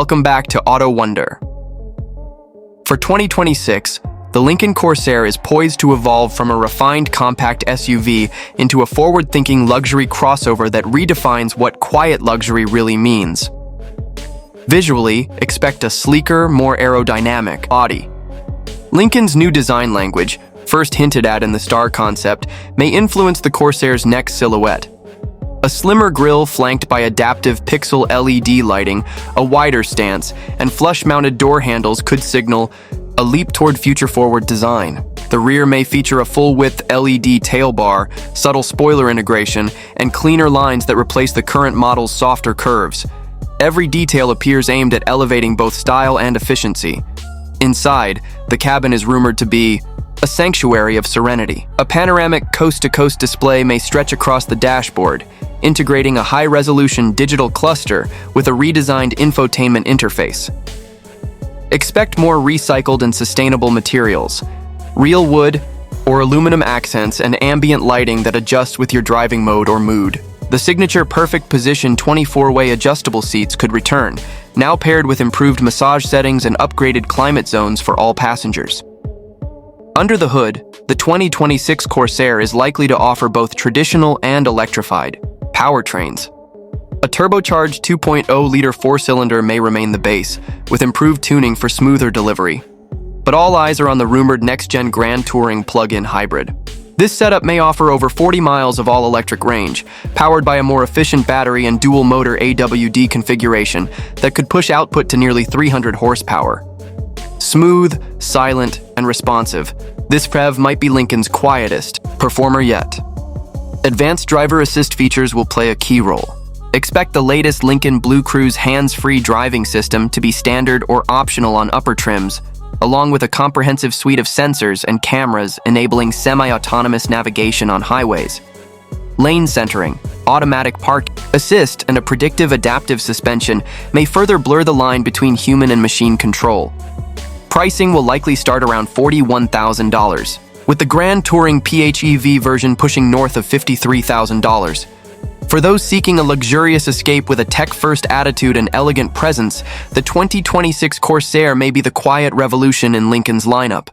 welcome back to Autowondr. For 2026, the Lincoln Corsair is poised to evolve from a refined compact SUV into a forward-thinking luxury crossover that redefines what quiet luxury really means. Visually, expect a sleeker, more aerodynamic body. Lincoln's new design language, first hinted at in the Star concept, may influence the Corsair's next silhouette. A slimmer grille flanked by adaptive pixel LED lighting, a wider stance, and flush-mounted door handles could signal a leap toward future-forward design. The rear may feature a full-width LED tailbar, subtle spoiler integration, and cleaner lines that replace the current model's softer curves. Every detail appears aimed at elevating both style and efficiency. Inside, the cabin is rumored to be a sanctuary of serenity. A panoramic coast-to-coast display may stretch across the dashboard, integrating a high-resolution digital cluster with a redesigned infotainment interface. Expect more recycled and sustainable materials, real wood or aluminum accents, and ambient lighting that adjusts with your driving mode or mood. The signature perfect position 24-way adjustable seats could return, now paired with improved massage settings and upgraded climate zones for all passengers. Under the hood, the 2026 Corsair is likely to offer both traditional and electrified powertrains. A turbocharged 2.0-liter four-cylinder may remain the base, with improved tuning for smoother delivery. But all eyes are on the rumored next-gen Grand Touring plug-in hybrid. This setup may offer over 40 miles of all-electric range, powered by a more efficient battery and dual-motor AWD configuration that could push output to nearly 300 horsepower. Smooth, silent, and responsive, this PHEV might be Lincoln's quietest performer yet. Advanced driver assist features will play a key role. Expect the latest Lincoln Blue Cruise hands-free driving system to be standard or optional on upper trims, along with a comprehensive suite of sensors and cameras enabling semi-autonomous navigation on highways. Lane centering, automatic park assist, and a predictive adaptive suspension may further blur the line between human and machine control. Pricing will likely start around $41,000, with the Grand Touring PHEV version pushing north of $53,000. For those seeking a luxurious escape with a tech-first attitude and elegant presence, the 2026 Corsair may be the quiet revolution in Lincoln's lineup.